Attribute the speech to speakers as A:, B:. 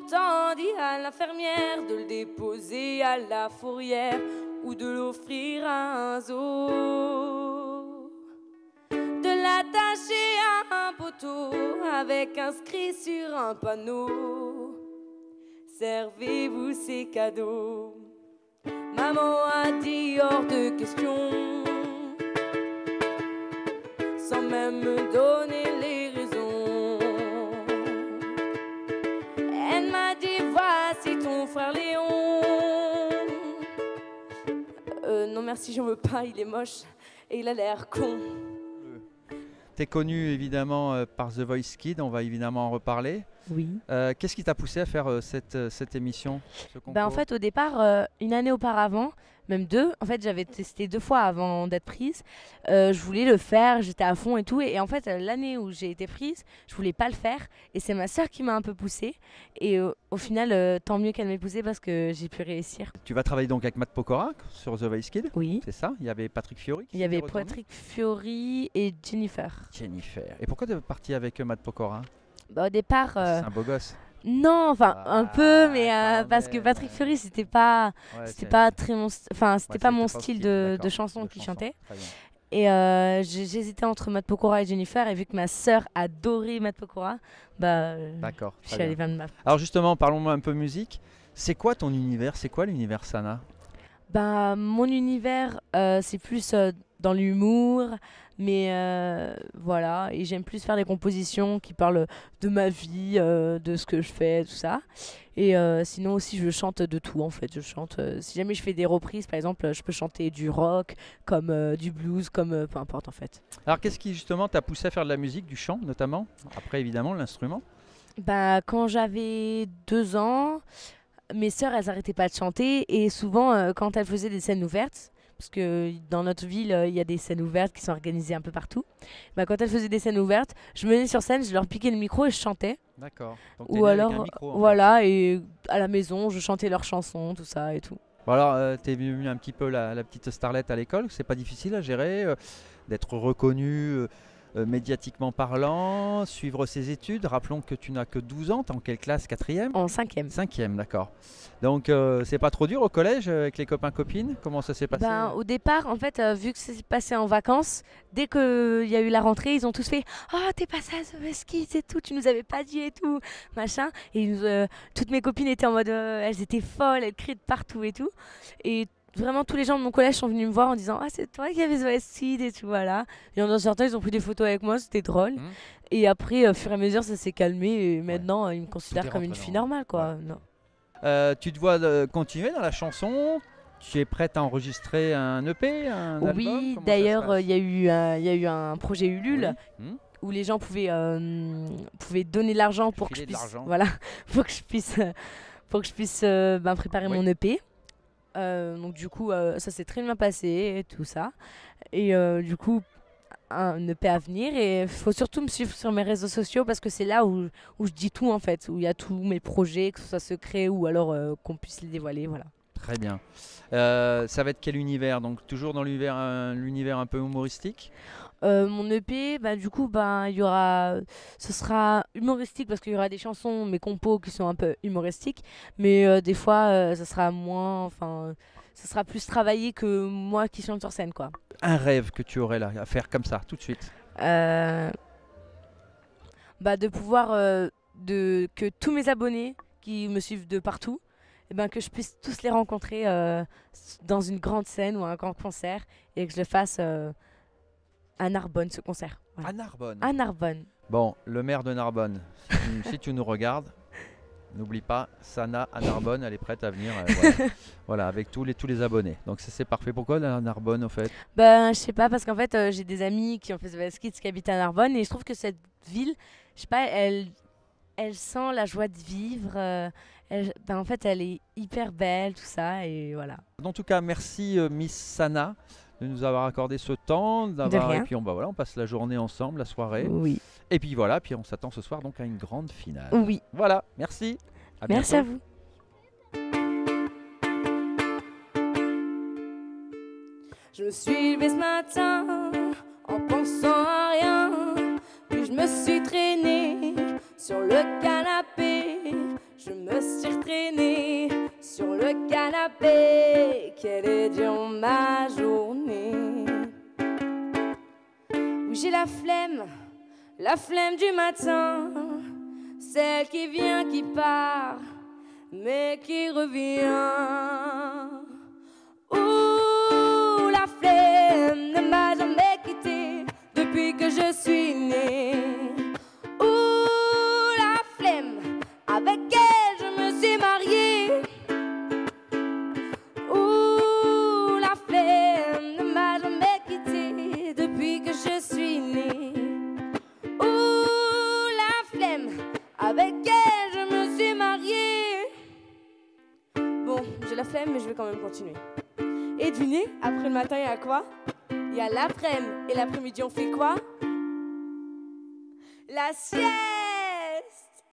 A: longtemps dit à l'infirmière de le déposer à la fourrière ou de l'offrir à un zoo, de l'attacher à un poteau avec inscrit sur un panneau: servez-vous ces cadeaux. Maman a dit hors de question, sans même me donner les raisons. Elle m'a dit voici ton frère Léon. Non merci, j'en veux pas, il est moche et il a l'air con.
B: Tu es connu évidemment par The Voice Kids, on va évidemment en reparler.
A: Oui.
B: Qu'est-ce qui t'a poussé à faire cette émission, ce concours?
A: En fait, au départ, une année auparavant, même deux, en fait, j'avais testé 2 fois avant d'être prise. Je voulais le faire, j'étais à fond et tout. Et en fait, l'année où j'ai été prise, je voulais pas le faire. Et c'est ma sœur qui m'a un peu poussée. Et au final, tant mieux qu'elle m'ait poussée parce que j'ai pu réussir.
B: Tu vas travailler donc avec Matt Pokora sur The Voice Kids?
A: Oui.
B: C'est ça? Il y avait Patrick Fiori qui
A: Il y avait
B: était retourné?
A: Patrick Fiori et Jennifer.
B: Jennifer. Et pourquoi tu es parti avec Matt Pokora?
A: Au départ...
B: C'est un beau gosse.
A: Non, enfin un peu, mais
B: quand
A: parce que
B: même.
A: Patrick Fiori, c'était pas très mon, c'était pas mon style de chanson qu'il chantait. Et j'hésitais entre Matt Pokora et Jennifer, et vu que ma sœur adorait Matt Pokora,
B: D'accord.
A: je suis allée vers Matt.
B: Alors justement, parlons un peu musique. C'est quoi ton univers? C'est quoi l'univers Sana?
A: Mon univers, c'est plus dans l'humour, mais voilà, et j'aime plus faire des compositions qui parlent de ma vie, de ce que je fais, tout ça. Et sinon aussi, je chante de tout en fait. Je chante, si jamais je fais des reprises, par exemple, je peux chanter du rock, comme du blues, comme peu importe en fait.
B: Alors qu'est-ce qui justement t'a poussé à faire de la musique, du chant notamment? Après évidemment l'instrument.
A: Quand j'avais 2 ans, mes sœurs, elles arrêtaient pas de chanter, et souvent quand elles faisaient des scènes ouvertes, parce que dans notre ville, il y a des scènes ouvertes qui sont organisées un peu partout. Quand elles faisaient des scènes ouvertes, je me mettais sur scène, je leur piquais le micro et je chantais.
B: D'accord.
A: Ou alors, voilà, et à la maison, je chantais leurs chansons, tout ça et tout.
B: Bon alors, t'es devenue un petit peu la petite starlette à l'école. C'est pas difficile à gérer, d'être reconnue médiatiquement parlant, suivre ses études. Rappelons que tu n'as que 12 ans. T'es en quelle classe? 4e?
A: En 5e.
B: 5e, d'accord. Donc c'est pas trop dur au collège avec les copains-copines? Comment ça s'est passé?
A: Au départ, en fait, vu que c'est passé en vacances, dès qu'il y a eu la rentrée, ils ont tous fait « Oh, t'es passé à The Voice Kids et tout, tu nous avais pas dit et tout, machin. » Et toutes mes copines étaient en mode elles étaient folles, elles criaient de partout et tout. Et vraiment, tous les gens de mon collège sont venus me voir en disant « Ah, c'est toi qui avais The Voice Kids et tout, voilà. » Et dans certains, ils ont pris des photos avec moi, c'était drôle. Et après, au fur et à mesure, ça s'est calmé. Et maintenant, ils me considèrent comme une fille normale, quoi.
B: Ouais.
A: Non.
B: Tu te vois continuer dans la chanson? Tu es prête à enregistrer un EP, un album?
A: Oui, d'ailleurs, il y a eu un projet Ulule où les gens pouvaient donner de l'argent pour que je puisse, voilà, pour que je puisse préparer mon EP. Donc du coup, ça s'est très bien passé et tout ça. Et du coup, un EP à venir, et il faut surtout me suivre sur mes réseaux sociaux parce que c'est là où je dis tout en fait, où il y a tous mes projets, que ce soit secret ou alors qu'on puisse les dévoiler, voilà.
B: Très bien. Ça va être quel univers? Donc toujours dans l'univers un peu humoristique?
A: Mon EP, du coup, ce sera humoristique parce qu'il y aura des chansons, mes compos qui sont un peu humoristiques, mais des fois, ça sera moins, enfin, ça sera plus travaillé que moi qui chante sur scène, quoi.
B: Un rêve que tu aurais là à faire comme ça, tout de suite?
A: De pouvoir, que tous mes abonnés qui me suivent de partout, que je puisse tous les rencontrer dans une grande scène ou un grand concert, et que je le fasse à Narbonne, ce concert. Voilà.
B: À Narbonne?
A: À Narbonne.
B: Bon, le maire de Narbonne, si tu nous regardes, n'oublie pas, Sana à Narbonne, elle est prête à venir, voilà, avec tous les abonnés. Donc ça c'est parfait. Pourquoi la Narbonne au fait?
A: Je sais pas, parce qu'en fait j'ai des amis qui ont fait The Voice Kids qui habitent à Narbonne, et je trouve que cette ville, je sais pas, elle sent la joie de vivre. En fait, elle est hyper belle, tout ça, et voilà.
B: En tout cas, merci Miss Sana de nous avoir accordé ce temps, et puis on passe la journée ensemble, la soirée.
A: Oui.
B: Et puis voilà, puis on s'attend ce soir donc à une grande finale.
A: Oui.
B: Voilà, merci.
A: Merci à vous. Je me suis levée ce matin en pensant à rien, puis je me suis traînée sur le canapé. Je me suis retraînée sur le canapé. Quelle est dure ma journée. Oui, j'ai la flemme du matin, celle qui vient, qui part, mais qui revient. Ouh, la flemme ne m'a jamais quittée depuis que je suis née. Ouh, la flemme, avec elle je me suis mariée. Ouh, la flemme ne m'a jamais quittée depuis que je suis née. Ouh, la flemme, avec elle je me suis mariée. Bon, j'ai la flemme mais je vais quand même continuer. Et devinez, après le matin, il y a quoi? Il y a l'après-midi. Et l'après-midi, on fait quoi? La sieste.